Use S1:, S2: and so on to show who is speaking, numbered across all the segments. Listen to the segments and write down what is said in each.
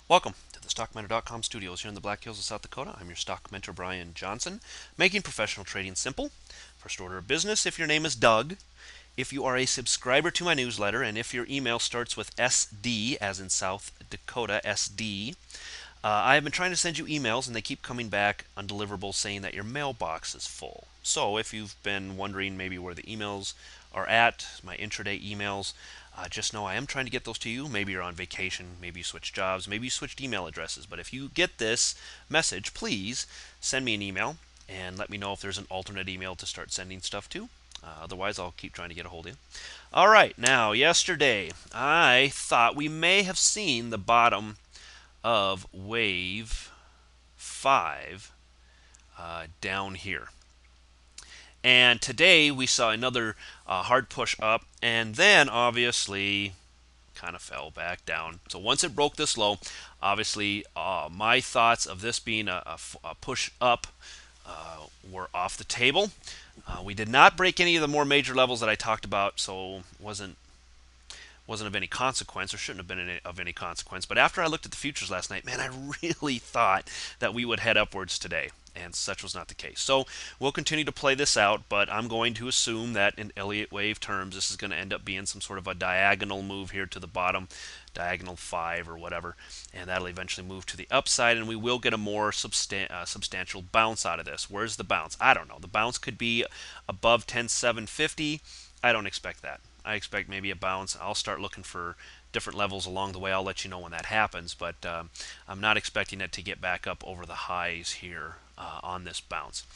S1: Welcome to the StockMentor.com studios here in the Black Hills of South Dakota. I'm your stock mentor, Brian Johnson, making professional trading simple. First order of business, if your name is Doug, if you are a subscriber to my newsletter, and if your email starts with SD, as in South Dakota, SD, I have been trying to send you emails, and they keep coming back undeliverable saying that your mailbox is full. So if you've been wondering maybe where the emails are at, my intraday emails, just know I am trying to get those to you. Maybe you're on vacation, maybe you switched jobs, maybe you switched email addresses. But if you get this message, please send me an email and let me know if there's an alternate email to start sending stuff to. Otherwise, I'll keep trying to get a hold of you. All right, now, yesterday, I thought we may have seen the bottom of wave 5 down here. And today we saw another hard push up, and then obviously kind of fell back down. So once it broke this low, obviously my thoughts of this being a push up were off the table. We did not break any of the more major levels that I talked about, so wasn't of any consequence, or shouldn't have been of any consequence. But after I looked at the futures last night, man, I really thought that we would head upwards today, and such was not the case. So we'll continue to play this out, but I'm going to assume that in Elliott wave terms, this is going to end up being some sort of a diagonal move here to the bottom, diagonal 5 or whatever, and that'll eventually move to the upside, and we will get a more substantial bounce out of this. Where's the bounce? I don't know. The bounce could be above 10,750. I don't expect that. I expect maybe a bounce. I'll start looking for different levels along the way. I'll let you know when that happens, but I'm not expecting it to get back up over the highs here on this bounce.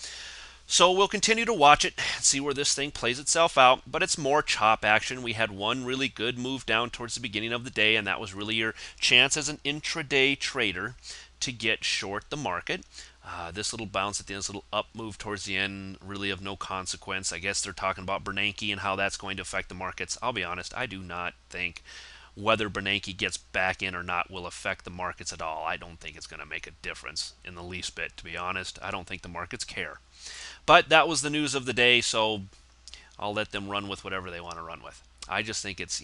S1: So we'll continue to watch it and see where this thing plays itself out, but it's more chop action. We had one really good move down towards the beginning of the day, and that was really your chance as an intraday trader to get short the market. This little bounce at the end, this little up move towards the end, really of no consequence. I guess they're talking about Bernanke and how that's going to affect the markets. I'll be honest, I do not think whether Bernanke gets back in or not will affect the markets at all. I don't think it's going to make a difference in the least bit, to be honest. I don't think the markets care. But that was the news of the day, so I'll let them run with whatever they want to run with. I just think it's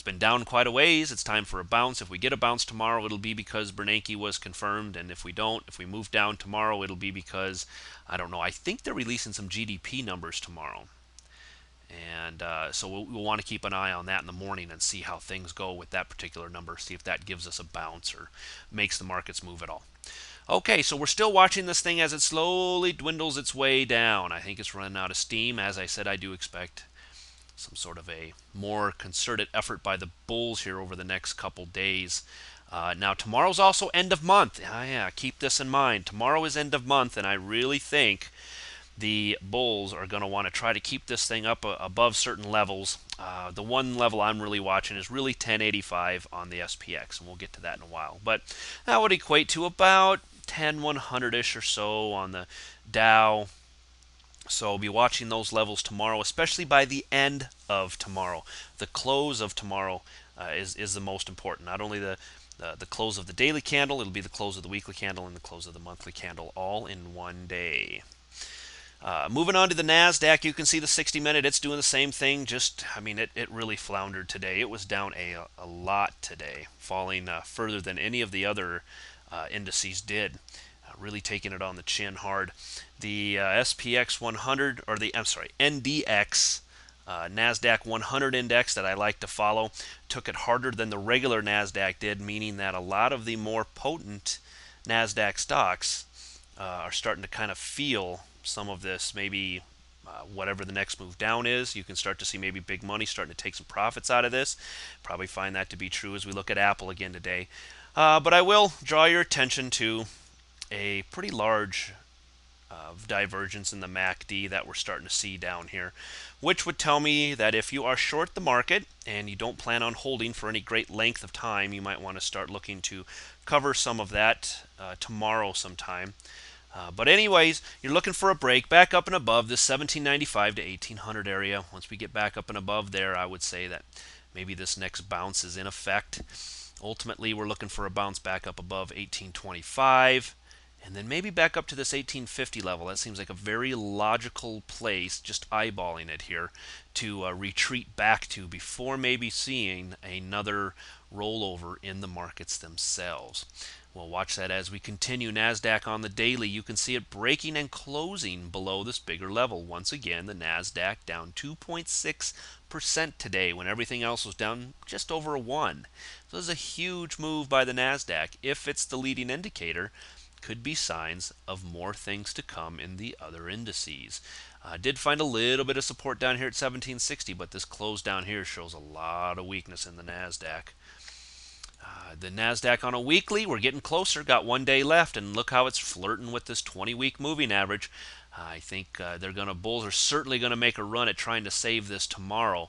S1: been down quite a ways. It's time for a bounce. If we get a bounce tomorrow, it'll be because Bernanke was confirmed, and if we don't, if we move down tomorrow, it'll be because I don't know. I think they're releasing some GDP numbers tomorrow, and so we'll want to keep an eye on that in the morning and see how things go with that particular number. See if that gives us a bounce or makes the markets move at all. Okay, so we're still watching this thing as it slowly dwindles its way down. I think it's running out of steam. As I said, I do expect some sort of a more concerted effort by the bulls here over the next couple days. Now, tomorrow's also end of month. Yeah, keep this in mind. Tomorrow is end of month, and I really think the bulls are going to want to try to keep this thing up above certain levels. The one level I'm really watching is really 1085 on the SPX, and we'll get to that in a while. But that would equate to about 10,100-ish or so on the Dow. So I'll be watching those levels tomorrow, especially by the end of tomorrow. The close of tomorrow is the most important. Not only the close of the daily candle, it'll be the close of the weekly candle and the close of the monthly candle all in one day. Moving on to the NASDAQ, you can see the 60-minute. It's doing the same thing. It really floundered today. It was down a lot today, falling further than any of the other indices did. Really taking it on the chin hard. The SPX 100, or the, I'm sorry, NDX, NASDAQ 100 index that I like to follow, took it harder than the regular NASDAQ did, meaning that a lot of the more potent NASDAQ stocks are starting to kind of feel some of this, maybe whatever the next move down is. You can start to see maybe big money starting to take some profits out of this. Probably find that to be true as we look at Apple again today. But I will draw your attention to a pretty large divergence in the MACD that we're starting to see down here, which would tell me that if you are short the market and you don't plan on holding for any great length of time, you might want to start looking to cover some of that tomorrow sometime. But anyways, you're looking for a break back up and above this 1795 to 1800 area. Once we get back up and above there, I would say that maybe this next bounce is in effect. Ultimately, we're looking for a bounce back up above 1825. and then maybe back up to this 1850 level. That seems like a very logical place, just eyeballing it here, to retreat back to before maybe seeing another rollover in the markets themselves. We'll watch that as we continue. NASDAQ on the daily, you can see it breaking and closing below this bigger level. Once again, the NASDAQ down 2.6% today when everything else was down just over a 1. So this is a huge move by the NASDAQ. If it's the leading indicator, could be signs of more things to come in the other indices. Did find a little bit of support down here at 1760, but this close down here shows a lot of weakness in the NASDAQ. The NASDAQ on a weekly, we're getting closer, got 1 day left, and look how it's flirting with this 20-week moving average. I think bulls are certainly going to make a run at trying to save this tomorrow,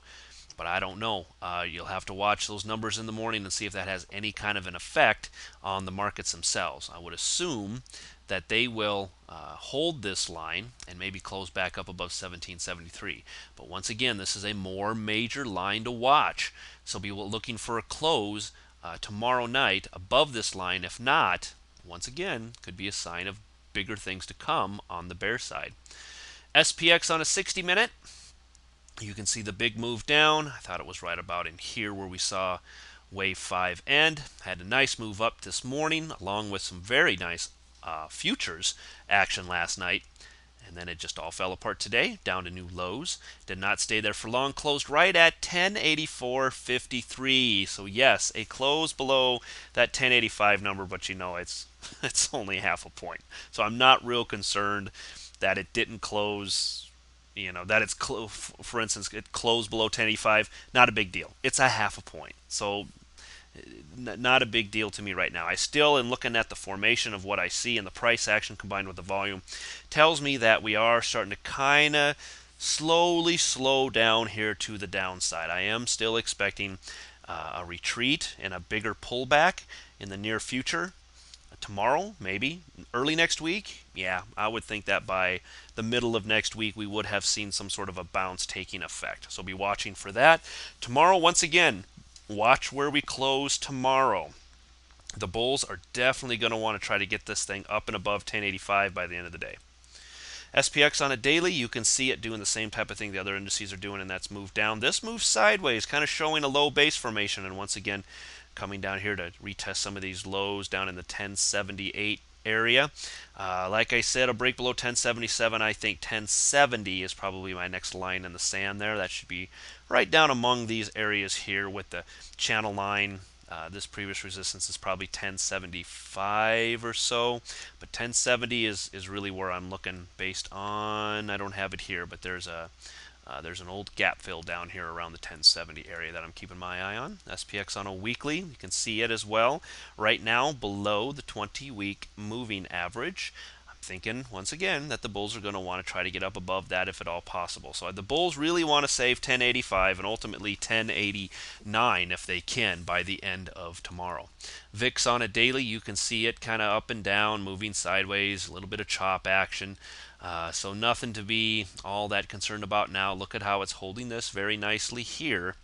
S1: but I don't know. You'll have to watch those numbers in the morning and see if that has any kind of an effect on the markets themselves. I would assume that they will hold this line and maybe close back up above 1773. But once again, this is a more major line to watch. So be looking for a close tomorrow night above this line. If not, once again, could be a sign of bigger things to come on the bear side. SPX on a 60-minute. You can see the big move down. I thought it was right about in here where we saw wave 5 end. Had a nice move up this morning along with some very nice futures action last night. And then it just all fell apart today, down to new lows. Did not stay there for long. Closed right at 1084.53. So yes, a close below that 1085 number, but you know it's only half a point. So I'm not real concerned that it didn't close. That it's for instance, it closed below 1085. Not a big deal. It's a half a point. So not a big deal to me right now. I still am looking at the formation of what I see, and the price action combined with the volume tells me that we are starting to kind of slowly slow down here to the downside. I am still expecting a retreat and a bigger pullback in the near future. Tomorrow, maybe early next week. Yeah, I would think that by the middle of next week we would have seen some sort of a bounce taking effect. So be watching for that. Tomorrow, once again, watch where we close tomorrow. The bulls are definitely going to want to try to get this thing up and above 1085 by the end of the day. SPX on a daily, you can see it doing the same type of thing the other indices are doing, and that's moved down. This moves sideways, kind of showing a low base formation, and once again coming down here to retest some of these lows down in the 1078 area. Like I said, a break below 1077. I think 1070 is probably my next line in the sand there. That should be right down among these areas here with the channel line. This previous resistance is probably 1075 or so, but 1070 is really where I'm looking based on, I don't have it here, but there's an old gap fill down here around the 1070 area that I'm keeping my eye on. SPX on a weekly, you can see it as well. Right now, below the 20-week moving average. I'm thinking, once again, that the bulls are going to want to try to get up above that if at all possible. So the bulls really want to save 1085 and ultimately 1089 if they can by the end of tomorrow. VIX on a daily, you can see it kind of up and down, moving sideways, a little bit of chop action. So nothing to be all that concerned about now. Look at how it's holding this very nicely here.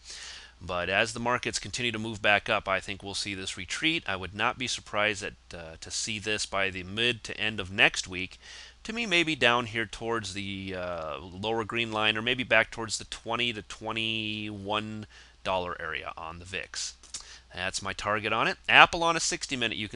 S1: But as the markets continue to move back up, I think we'll see this retreat. I would not be surprised to see this by the mid to end of next week. To me, maybe down here towards the lower green line, or maybe back towards the $20 to $21 area on the VIX. That's my target on it. Apple on a 60-minute, you can